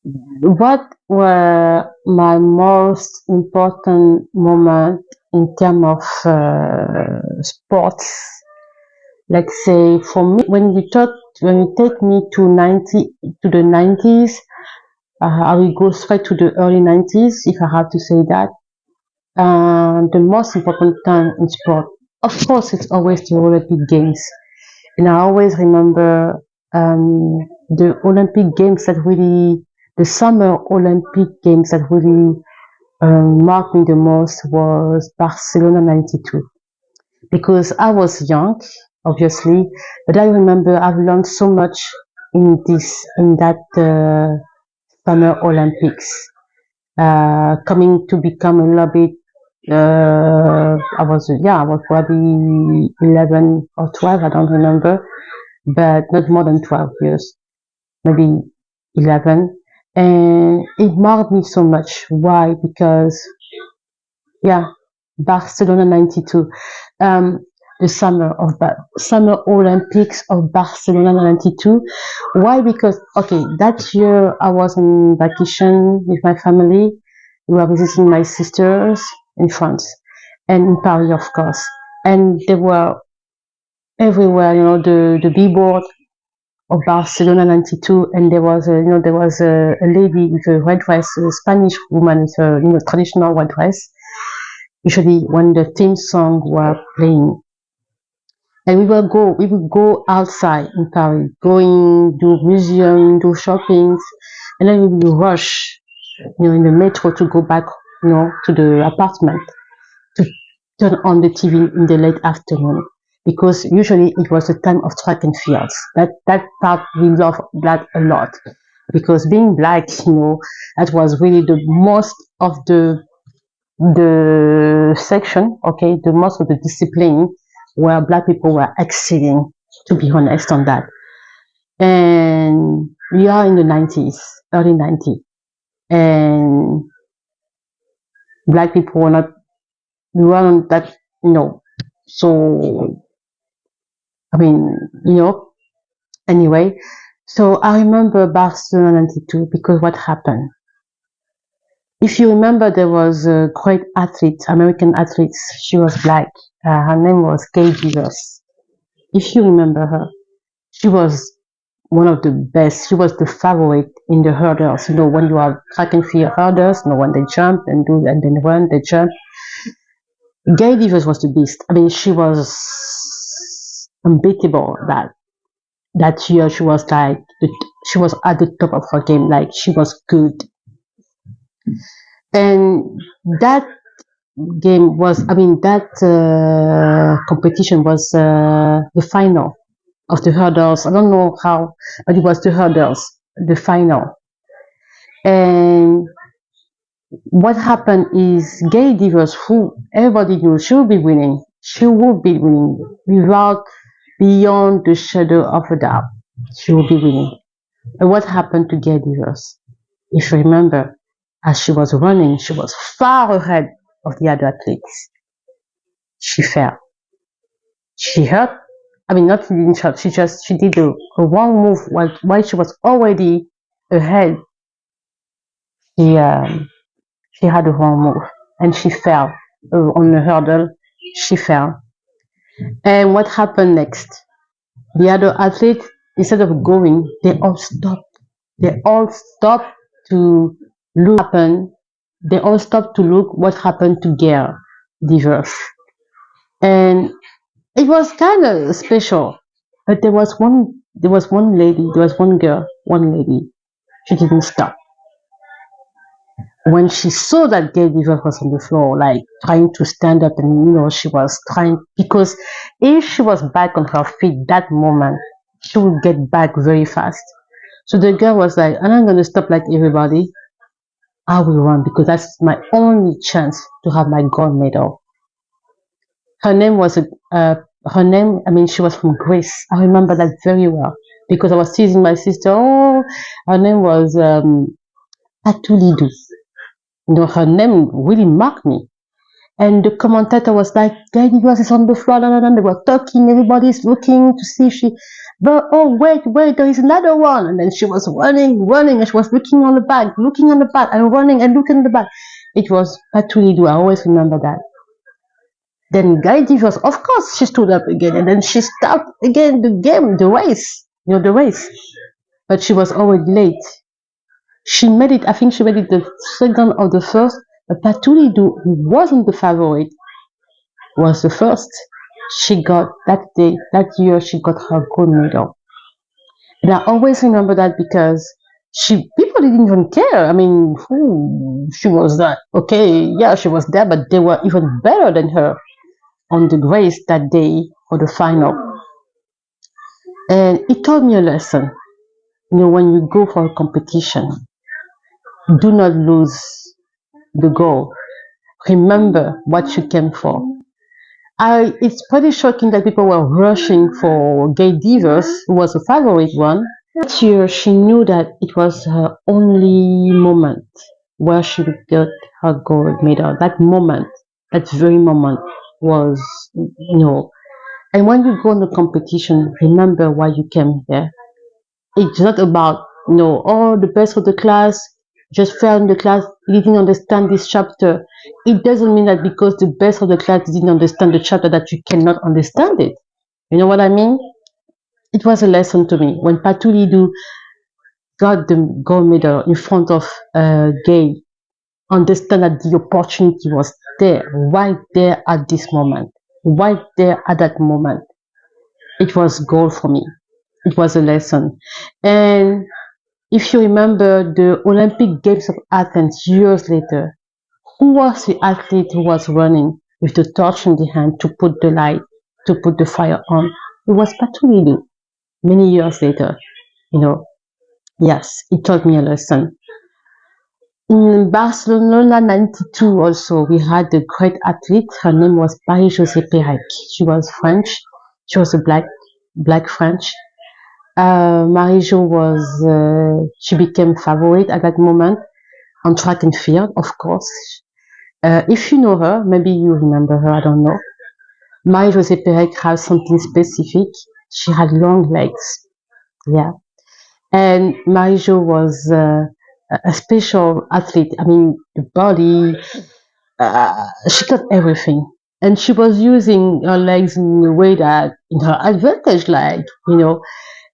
What were my most important moment in terms of sports? Let's say for me, when you take me to the 90s, I will go straight to the early 90s if I have to say that. The most important time in sport, of course, it's always the Olympic Games. And I always remember the Olympic Games that really, the Summer Olympic Games that really marked me the most was Barcelona 92. Because I was young, obviously, but I remember I've learned so much in that Summer Olympics. Coming to become a little bit, I was probably 11 or 12, I don't remember, but not more than 12 years, maybe 11. And it marked me so much. Why? Because, yeah, Barcelona 92, the Summer Olympics of Barcelona 92. Why? Because, okay, that year I was on vacation with my family. We were visiting my sisters in France and in Paris, of course. And they were everywhere, the billboard of Barcelona 92, and there was a lady with a red dress, a Spanish woman with a traditional red dress. Usually when the theme song were playing, and we would go outside in Paris, going do museum, do shoppings, and then we would rush, in the metro to go back, to the apartment to turn on the TV in the late afternoon, because usually it was a time of track and fields. That part we love that a lot, because being black, that was really the most of the section, okay, the most of the discipline where black people were excelling, to be honest on that. And we are in the 90s, early 90s, and black people were not, we weren't that, so, I mean, anyway. So I remember Barcelona 92 because what happened? If you remember, there was a great athlete, American athlete. She was black. Her name was Kay Divers. If you remember her, she was one of the best. She was the favorite in the hurdles. When you have track and field hurdles, when they jump and then run, they jump. Gay Divers was the beast. I mean, she was unbeatable. That year, she was she was at the top of her game. Like, she was good. And that game was, I mean, that competition was the final of the hurdles. I don't know how, but it was the hurdles, the final. And what happened is Gay Divers, who everybody knew she would be winning. She would be winning beyond the shadow of a doubt. She would be winning. And what happened to Gay Divers? If you remember, as she was running, she was far ahead of the other athletes. She fell. She hurt. I mean, not didn't hurt. She did a wrong move while she was already ahead. She had a wrong move and she fell on the hurdle. She fell. And what happened next? The other athletes, instead of going, they all stopped. They all stopped to look what happened. They all stopped to look what happened to Gay Divers. And it was kind of special. But there was one lady. She didn't stop. When she saw that Gay Divers was on the floor, like trying to stand up, and she was trying, because if she was back on her feet that moment, she would get back very fast. So the girl was like, I'm not gonna stop like everybody. I will run because that's my only chance to have my gold medal. Her name was she was from Greece. I remember that very well because I was teasing my sister. Oh, her name was Atulidou. Her name really marked me. And the commentator was like, Gay Divers is on the floor. They were talking. Everybody's looking to see if she. but oh wait, there is another one. And then she was running, and she was looking on the back, and running and looking at the back. It was Patulidu. I always remember that. Then Guy Divas, of course, she stood up again, and then she started again the game, the race, the race. But she was already late. She made it. I think she made it the second or the first. But Patulidu, who wasn't the favorite, was the first. She got that year. She got her gold medal. And I always remember that because people didn't even care. I mean, she was that okay? Yeah, she was there, but they were even better than her on the race that day for the final. And it taught me a lesson. When you go for a competition, do not lose the goal. Remember what you came for. It's pretty shocking that people were rushing for Gay Divas, who was a favorite one. That year, she knew that it was her only moment where she would get her gold medal. That moment, that very moment was, And when you go in the competition, remember why you came here. It's not about, the best of the class just fell in the class, didn't understand this chapter. It doesn't mean that because the best of the class didn't understand the chapter that you cannot understand it. You know what I mean? It was a lesson to me. When Patulidu got the gold medal in front of Gay, understand that the opportunity was there, right there at this moment, right there at that moment. It was gold for me. It was a lesson. And if you remember the Olympic Games of Athens years later, who was the athlete who was running with the torch in the hand to put the light, to put the fire on? It was Patulidu. Many years later, yes, it taught me a lesson. In Barcelona 92 also, we had a great athlete. Her name was Marie-Josée Pérec. She was French. She was a black French. Marie-Jo she became favorite at that moment on track and field, of course. If you know her, maybe you remember her, I don't know. Marie-Josée Pérec has something specific. She had long legs. Yeah. And Marie-Jo was a special athlete. I mean, the body, she got everything. And she was using her legs in a way that, in her advantage,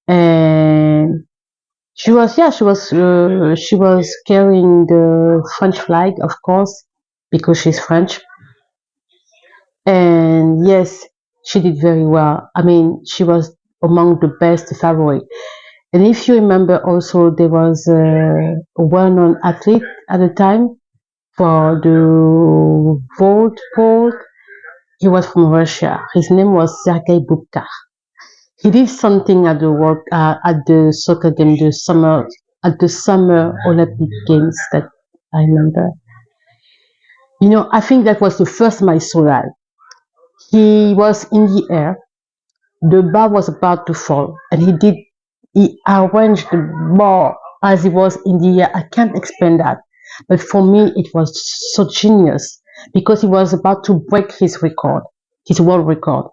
and she was carrying the French flag, of course, because she's French. And yes, she did very well. I mean, she was among the best favorite. And if you remember also, there was a well-known athlete at the time for the vault pole. He was from Russia. His name was Sergei Bubka. He did something at the soccer game, at the summer Olympic Games that I remember. I think that was the first time I saw that. He was in the air. The bar was about to fall, and he arranged the bar as he was in the air. I can't explain that. But for me, it was so genius because he was about to break his record, his world record.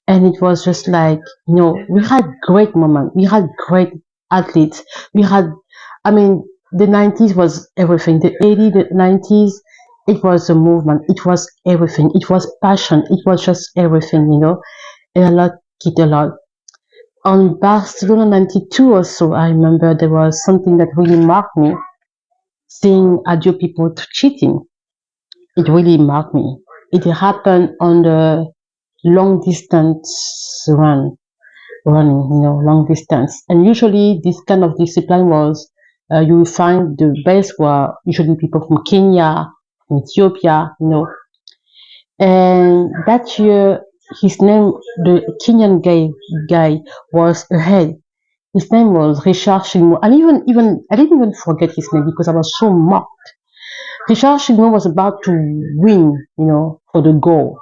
And it was just like, we had great moments. We had great athletes. I mean, the 90s was everything. The 80s, the 90s, it was a movement. It was everything. It was passion. It was just everything, And I liked it a lot. On Barcelona 92 also, I remember there was something that really marked me. Seeing Adio people cheating. It really marked me. It happened on the long distance running, long distance. And usually this kind of discipline was, you will find the best were usually people from Kenya, from Ethiopia, And that year, his name, the Kenyan guy was ahead. His name was Richard Chilmo. I didn't even forget his name because I was so mocked. Richard Chilmo was about to win, for the goal.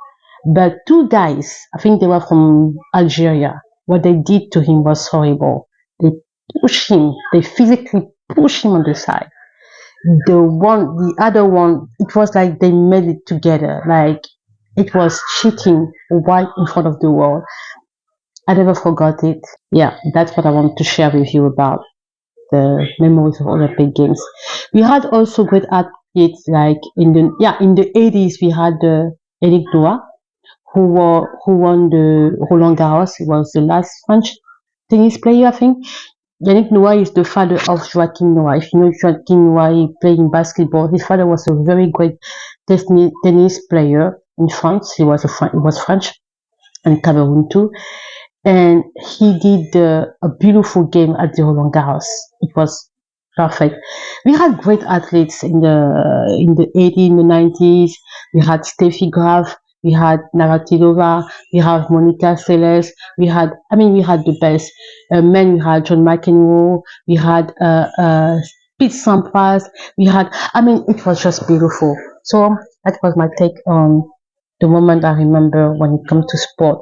But two guys, I think they were from Algeria, what they did to him was horrible. They physically pushed him on the side. The other one, it was like they made it together. Like, it was cheating right in front of the world. I never forgot it. Yeah, that's what I want to share with you about the memories of Olympic Games. We had also great athletes like in the 80s we had Eric Noah who won the Roland Garros. He was the last French tennis player, I think. Yannick Noah is the father of Joaquin Noah. If you know Joaquin Noah, he played in basketball. His father was a very great tennis player in France. He was French and Cameroon too. And he did a beautiful game at the Roland Garros. It was perfect. We had great athletes in the 80s, in the 90s. We had Steffi Graf, we had Navratilova, we had Monica Seles, we had the best. Men, we had John McEnroe, we had Pete Sampras, it was just beautiful. So that was my take on the moment I remember when it comes to sport.